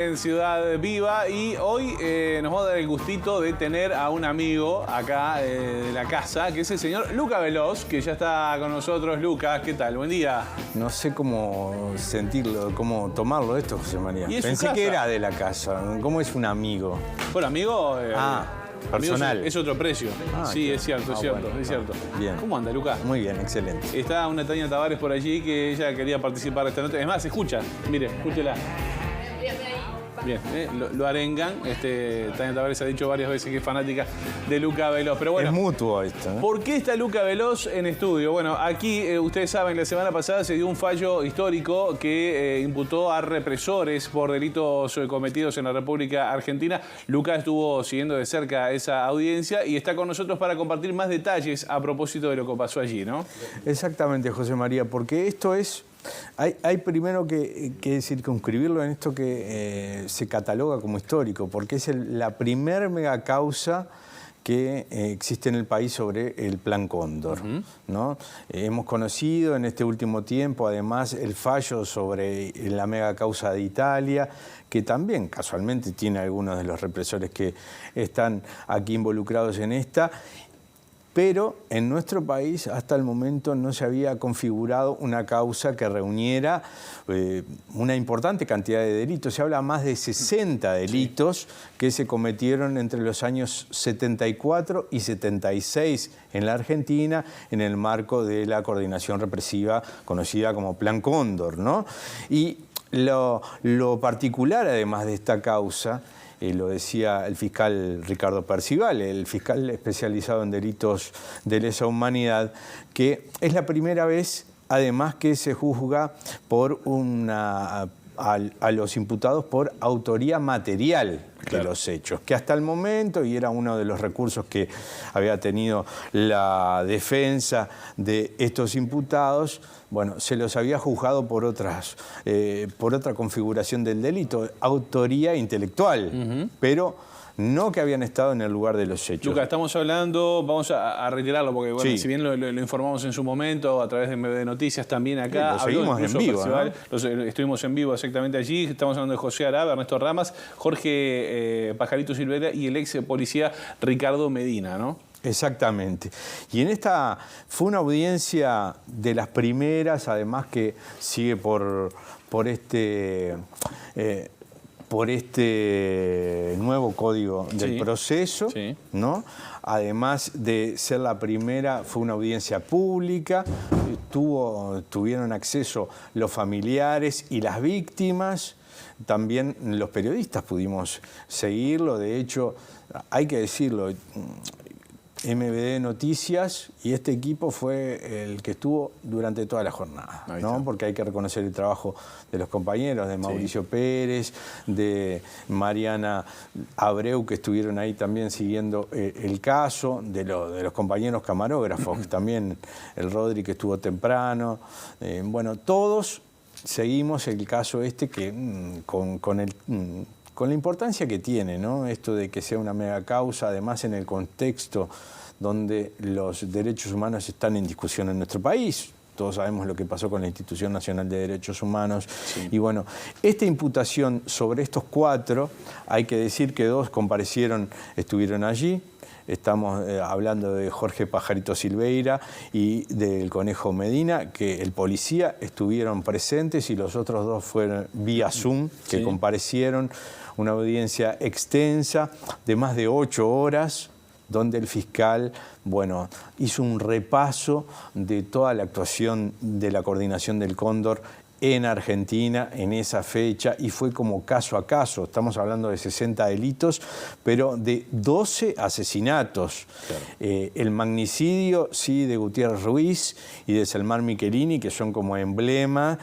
En Ciudad Viva y hoy nos vamos a dar el gustito de tener a un amigo acá de la casa, que es el señor Luca Veloz, que ya está con nosotros. Lucas, ¿qué tal? Buen día. No sé cómo sentirlo, cómo tomarlo esto, José María. Pensé que era de la casa. ¿Cómo es un amigo? Bueno, amigo... personal. Amigo es otro precio. Sí, claro. Es cierto, es cierto. Bien. ¿Cómo anda, Lucas? Muy bien, excelente. Está una Tania Tavares por allí que ella quería participar de esta nota. Es más, escucha. Mire, escúchela. Bien, lo arengan. Tania Tavares ha dicho varias veces que es fanática de Luca Veloz. Pero bueno, es mutuo esto, ¿eh? ¿Por qué está Luca Veloz en estudio? Bueno, aquí ustedes saben, la semana pasada se dio un fallo histórico que imputó a represores por delitos cometidos en la República Argentina. Luca estuvo siguiendo de cerca esa audiencia y está con nosotros para compartir más detalles a propósito de lo que pasó allí, ¿no? Exactamente, José María, porque esto es... Hay primero que circunscribirlo en esto que se cataloga como histórico, porque es la primer megacausa que existe en el país sobre el Plan Cóndor, ¿no? Hemos conocido en este último tiempo, además, el fallo sobre la megacausa de Italia, que también casualmente tiene algunos de los represores que están aquí involucrados en esta. Pero en nuestro país hasta el momento no se había configurado una causa que reuniera una importante cantidad de delitos. Se habla de más de 60 delitos que se cometieron entre los años 74 y 76 en la Argentina en el marco de la coordinación represiva conocida como Plan Cóndor, ¿no? Y lo particular, además de esta causa, lo decía el fiscal Ricardo Percival, el fiscal especializado en delitos de lesa humanidad, que es la primera vez, además, que se juzga por a los imputados por autoría material de los hechos, que hasta el momento, y era uno de los recursos que había tenido la defensa de estos imputados, bueno, se los había juzgado por otra configuración del delito, autoría intelectual, pero no que habían estado en el lugar de los hechos. Lucas, estamos hablando, vamos a reiterarlo, porque bueno, si bien lo informamos en su momento a través de Noticias también acá. Sí, lo seguimos en vivo, ¿no? Estuvimos en vivo exactamente allí. Estamos hablando de José Araba, Ernesto Ramas, Jorge Pajarito Silveira y el ex policía Ricardo Medina, ¿no? Exactamente. Y en esta fue una audiencia de las primeras, además que sigue por este nuevo código del proceso, ¿no? Además de ser la primera, fue una audiencia pública, tuvieron acceso los familiares y las víctimas, también los periodistas pudimos seguirlo, de hecho, hay que decirlo, MBD Noticias y este equipo fue el que estuvo durante toda la jornada, ¿no? Porque hay que reconocer el trabajo de los compañeros, de Mauricio Pérez, de Mariana Abreu, que estuvieron ahí también siguiendo el caso, de los compañeros camarógrafos, también el Rodri que estuvo temprano. Bueno, todos seguimos el caso que con la importancia que tiene, ¿no? Esto de que sea una megacausa, además en el contexto donde los derechos humanos están en discusión en nuestro país. Todos sabemos lo que pasó con la Institución Nacional de Derechos Humanos. Y bueno, esta imputación sobre estos 4, hay que decir que 2 estuvieron allí. Estamos hablando de Jorge Pajarito Silveira y del Conejo Medina, que el policía estuvieron presentes y los otros 2 fueron vía Zoom, que comparecieron. Una audiencia extensa de más de 8 horas, donde el fiscal, bueno, hizo un repaso de toda la actuación de la coordinación del Cóndor en Argentina en esa fecha y fue como caso a caso. Estamos hablando de 60 delitos, pero de 12 asesinatos. Claro. El magnicidio, sí, de Gutiérrez Ruiz y de Selmar Michelini, que son como emblema.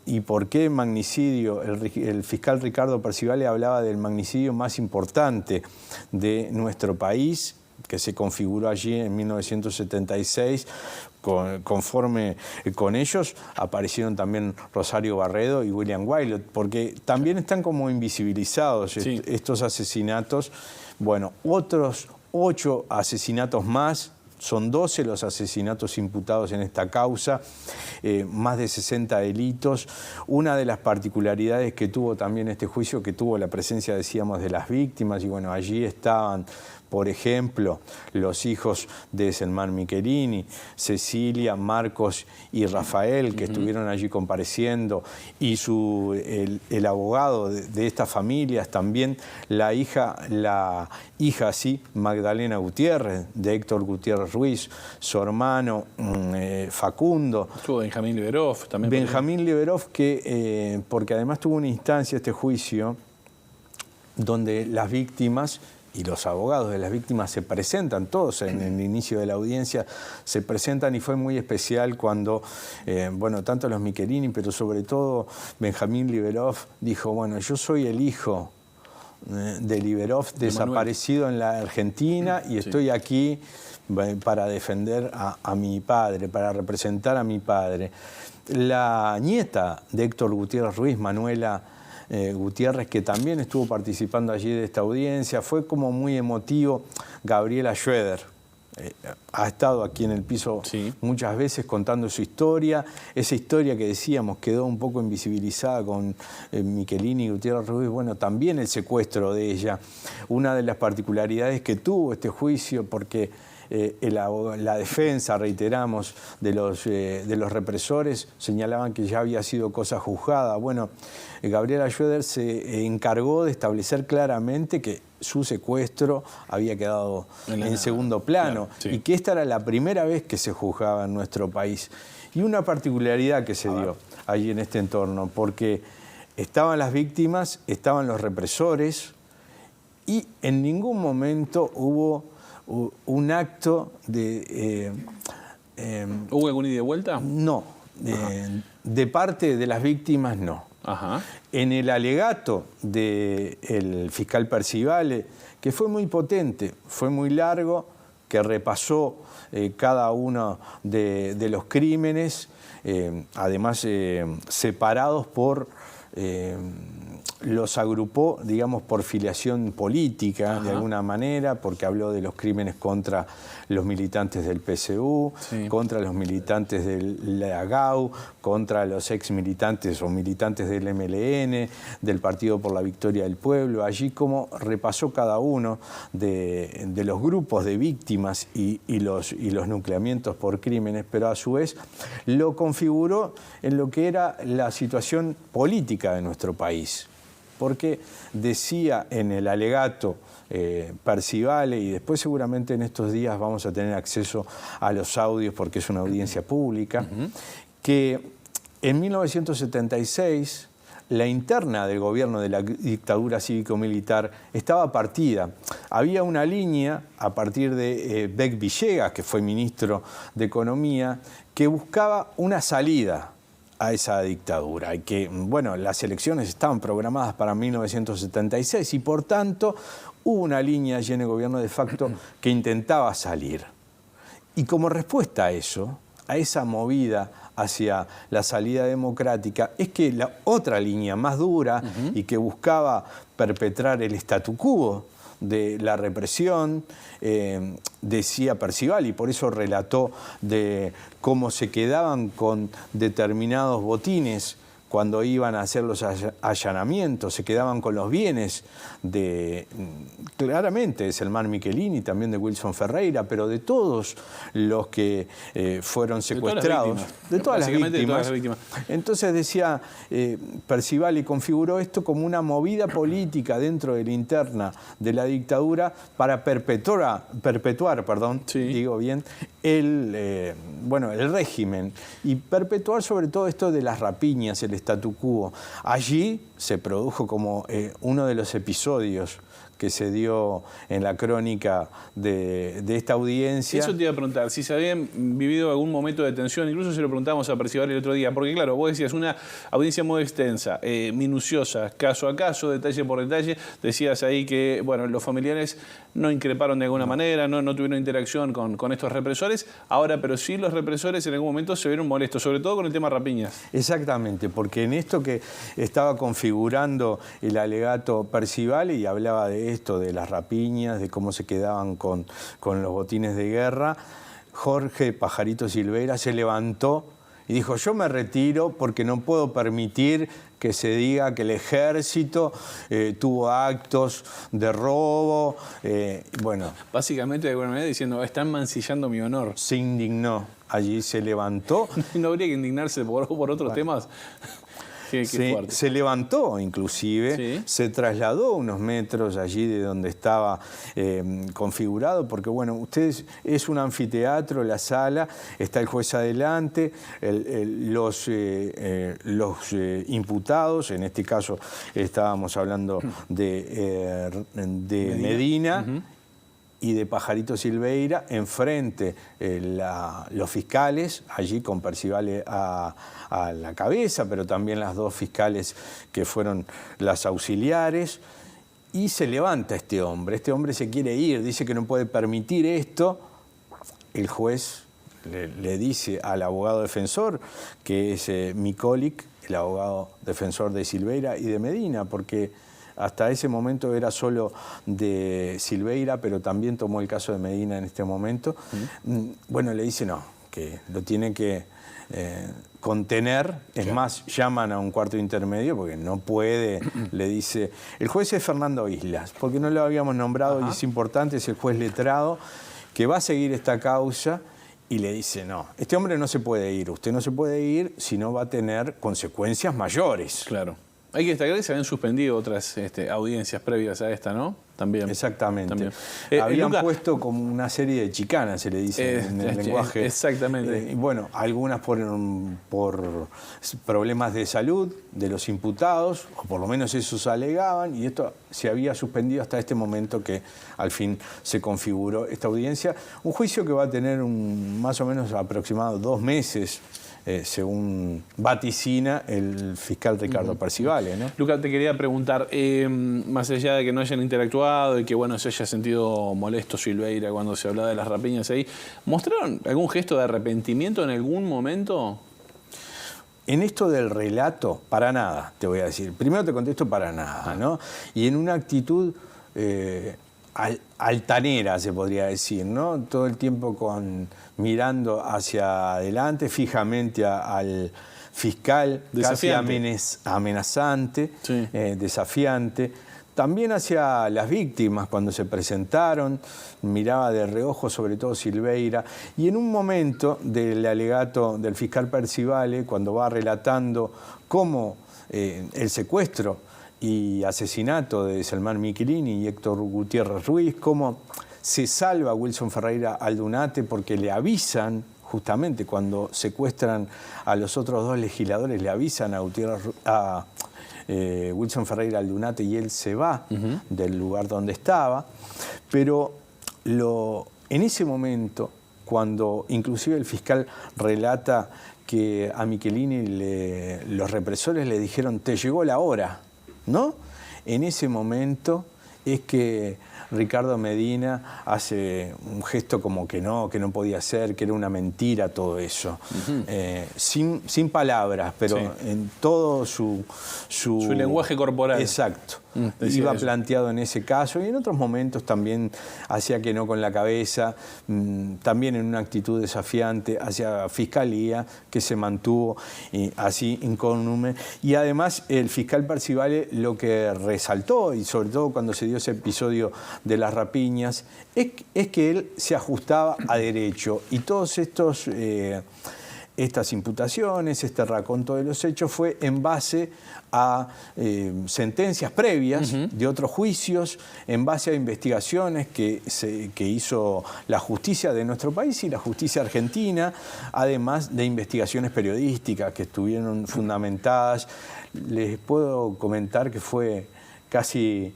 ¿Y por qué magnicidio? El fiscal Ricardo Percival hablaba del magnicidio más importante de nuestro país, que se configuró allí en 1976. Conforme con ellos aparecieron también Rosario Barredo y William Wylot, porque también están como invisibilizados estos asesinatos. Bueno, otros 8 asesinatos más Son 12 los asesinatos imputados en esta causa, más de 60 delitos. Una de las particularidades que tuvo también este juicio, que tuvo la presencia, decíamos, de las víctimas, y bueno, allí estaban, por ejemplo, los hijos de Selman Michelini, Cecilia, Marcos y Rafael, que estuvieron allí compareciendo, y el abogado de estas familias, también la hija, sí, Magdalena Gutiérrez, de Héctor Gutiérrez Ruiz, su hermano Facundo. Estuvo Benjamín Liberov también. Benjamín Liberov, porque además tuvo una instancia, este juicio, donde las víctimas y los abogados de las víctimas se presentan, todos en el inicio de la audiencia se presentan, y fue muy especial cuando, bueno, tanto los Michelini, pero sobre todo Benjamín Liberov dijo, bueno, yo soy el hijo de Liberov, desaparecido en la Argentina, y estoy aquí para defender a mi padre, para representar a mi padre. La nieta de Héctor Gutiérrez Ruiz, Manuela Gutiérrez, que también estuvo participando allí de esta audiencia, fue como muy emotivo. Gabriela Schroeder ha estado aquí en el piso muchas veces contando su historia. Esa historia que decíamos quedó un poco invisibilizada con Michelini y Gutiérrez Ruiz. Bueno, también el secuestro de ella. Una de las particularidades que tuvo este juicio, porque la defensa, reiteramos, de los represores señalaban que ya había sido cosa juzgada. Bueno, Gabriela Schroeder se encargó de establecer claramente que su secuestro había quedado en segundo plano, y que esta era la primera vez que se juzgaba en nuestro país. Y una particularidad que se dio allí en este entorno, porque estaban las víctimas, estaban los represores, y en ningún momento hubo un acto de... ¿Hubo algún ida y vuelta? No, de parte de las víctimas no. Ajá. En el alegato del fiscal Percivale, que fue muy potente, fue muy largo, que repasó cada uno de los crímenes, además separados por... los agrupó, digamos, por filiación política, de alguna manera, porque habló de los crímenes contra los militantes del PSU, contra los militantes de la GAU, contra los ex militantes o militantes del MLN, del Partido por la Victoria del Pueblo. Allí como repasó cada uno de los grupos de víctimas y los nucleamientos por crímenes, pero a su vez lo configuró en lo que era la situación política de nuestro país. Porque decía en el alegato Percivale, y después seguramente en estos días vamos a tener acceso a los audios porque es una audiencia pública, que en 1976 la interna del gobierno de la dictadura cívico-militar estaba partida. Había una línea a partir de Beck Villegas, que fue ministro de Economía, que buscaba una salida a esa dictadura, y que, bueno, las elecciones estaban programadas para 1976 y por tanto hubo una línea allí en el gobierno de facto que intentaba salir. Y como respuesta a eso, a esa movida hacia la salida democrática, es que la otra línea más dura y que buscaba perpetrar el statu quo de la represión, decía Percivale, y por eso relató de cómo se quedaban con determinados botines cuando iban a hacer los allanamientos, se quedaban con los bienes claramente de Selman Michelini, también de Wilson Ferreira, pero de todos los que fueron secuestrados, de todas las víctimas. Entonces decía Percivale, configuró esto como una movida política dentro de la interna de la dictadura para perpetuar, digo bien, el régimen, y perpetuar sobre todo esto de las rapiñas, el statu quo. Allí se produjo como uno de los episodios que se dio en la crónica de esta audiencia. Eso te iba a preguntar, si se habían vivido algún momento de tensión, incluso se lo preguntábamos a Percivale el otro día, porque claro, vos decías una audiencia muy extensa, minuciosa, caso a caso, detalle por detalle, decías ahí que, bueno, los familiares no increparon de alguna manera, no tuvieron interacción con estos represores, ahora, pero sí los represores en algún momento se vieron molestos, sobre todo con el tema rapiñas. Exactamente, porque en esto que estaba configurando el alegato Percivale, y hablaba de esto, de las rapiñas, de cómo se quedaban con los botines de guerra, Jorge Pajarito Silveira se levantó y dijo: yo me retiro porque no puedo permitir que se diga que el ejército tuvo actos de robo. Bueno, básicamente, de alguna manera, diciendo: están mancillando mi honor. Se indignó. Allí se levantó. ¿No habría que indignarse por otros temas? Qué fuerte. Se levantó, inclusive, sí. Se trasladó unos metros allí de donde estaba configurado, porque, bueno, ustedes, es un anfiteatro, la sala, está el juez adelante, los imputados, en este caso estábamos hablando de Medina. Y de Pajarito Silveira, enfrente los fiscales, allí con Percivale a la cabeza, pero también las dos fiscales que fueron las auxiliares, y se levanta este hombre se quiere ir, dice que no puede permitir esto. El juez le dice al abogado defensor, que es Micolic, el abogado defensor de Silveira y de Medina, porque hasta ese momento era solo de Silveira, pero también tomó el caso de Medina en este momento. Bueno, le dice no, que lo tiene que contener. Es más, llaman a un cuarto intermedio porque no puede, le dice. El juez es Fernando Islas, porque no lo habíamos nombrado. Y es importante, es el juez letrado que va a seguir esta causa. Y le dice, no, este hombre no se puede ir, usted no se puede ir, si no va a tener consecuencias mayores. Claro. Hay que destacar que se habían suspendido otras audiencias previas a esta, ¿no? También. Exactamente. También. Habían Luca, puesto como una serie de chicanas, se le dice en el lenguaje. Exactamente. Bueno, algunas por problemas de salud de los imputados, o por lo menos esos alegaban, y esto se había suspendido hasta este momento que al fin se configuró esta audiencia. Un juicio que va a tener más o menos aproximado 2 meses, según vaticina el fiscal Ricardo Percivale, ¿no? Luca, te quería preguntar, más allá de que no hayan interactuado y que, bueno, se haya sentido molesto Silveira cuando se hablaba de las rapiñas ahí, ¿mostraron algún gesto de arrepentimiento en algún momento? En esto del relato, para nada, te voy a decir. Primero te contesto para nada, ¿no? Y en una actitud altanera, se podría decir, ¿no? Todo el tiempo mirando hacia adelante, fijamente al fiscal, desafiante. Casi amenazante, sí. Desafiante. También hacia las víctimas, cuando se presentaron, miraba de reojo, sobre todo Silveira. Y en un momento del alegato del fiscal Percivale, cuando va relatando cómo el secuestro y asesinato de Selman Michelini y Héctor Gutiérrez Ruiz, cómo se salva Wilson Ferreira Aldunate porque le avisan, justamente cuando secuestran a los otros 2 legisladores, le avisan a Wilson Ferreira Aldunate y él se va del lugar donde estaba. Pero en ese momento, cuando inclusive el fiscal relata que a Michelini los represores le dijeron: te llegó la hora, ¿no? En ese momento es que Ricardo Medina hace un gesto como que no podía ser, que era una mentira todo eso. Sin palabras, pero sí. En todo su lenguaje corporal. Exacto. Iba planteado en ese caso, y en otros momentos también hacía que no con la cabeza, también en una actitud desafiante hacia Fiscalía, que se mantuvo así incólume. Y además el fiscal Percivale lo que resaltó, y sobre todo cuando se dio ese episodio de las rapiñas, es que él se ajustaba a derecho, y todos estas imputaciones, este raconto de los hechos fue en base a sentencias previas de otros juicios, en base a investigaciones que hizo la justicia de nuestro país y la justicia argentina, además de investigaciones periodísticas que estuvieron fundamentadas. Les puedo comentar que fue casi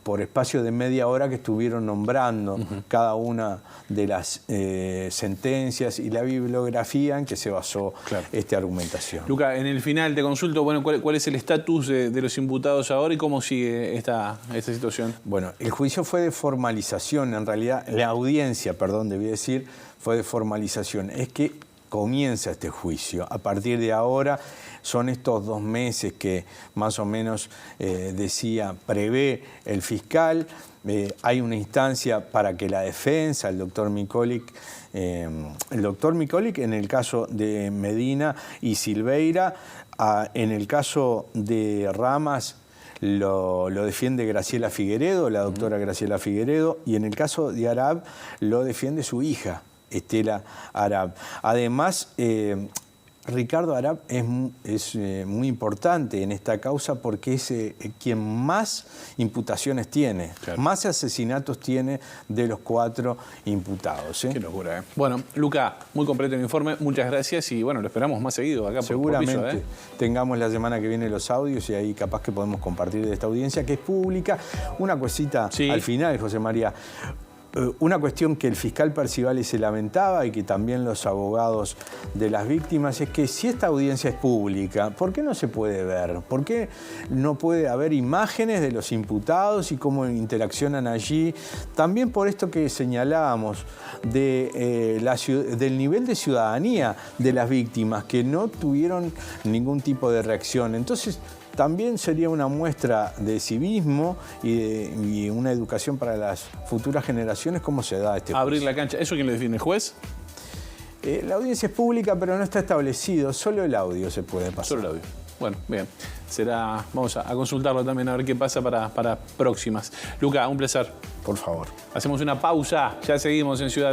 por espacio de media hora que estuvieron nombrando cada una de las sentencias y la bibliografía en que se basó esta argumentación. Luca, en el final te consulto, bueno, ¿cuál es el estatus de los imputados ahora y cómo sigue esta situación? Bueno, el juicio fue de formalización, en realidad la audiencia, perdón, debí decir, fue de formalización. Es que comienza este juicio. A partir de ahora son estos 2 meses que más o menos prevé el fiscal. Hay una instancia para que la defensa, el doctor Micolic, en el caso de Medina y Silveira, en el caso de Ramas lo defiende Graciela Figueredo, la doctora Graciela Figueredo, y en el caso de Arab lo defiende su hija, Estela Arab. Además, Ricardo Arab es muy importante en esta causa porque es quien más imputaciones tiene, claro, más asesinatos tiene de los 4 imputados. Qué locura, ¿eh? Bueno, Luca, muy completo el informe, muchas gracias y bueno, lo esperamos más seguido acá. Seguramente por piso, tengamos la semana que viene los audios y ahí capaz que podemos compartir de esta audiencia que es pública. Una cosita al final, José María. Una cuestión que el fiscal Percivali se lamentaba y que también los abogados de las víctimas es que si esta audiencia es pública, ¿por qué no se puede ver? ¿Por qué no puede haber imágenes de los imputados y cómo interaccionan allí? También por esto que señalábamos del nivel de ciudadanía de las víctimas, que no tuvieron ningún tipo de reacción. Entonces, también sería una muestra de civismo y una educación para las futuras generaciones, cómo se da este abrir juicio. La cancha. ¿Eso quién lo define, el juez? La audiencia es pública, pero no está establecido. Solo el audio se puede pasar. Solo el audio. Bueno, bien. Vamos a consultarlo también a ver qué pasa para próximas. Luca, un placer. Por favor. Hacemos una pausa. Ya seguimos en Ciudad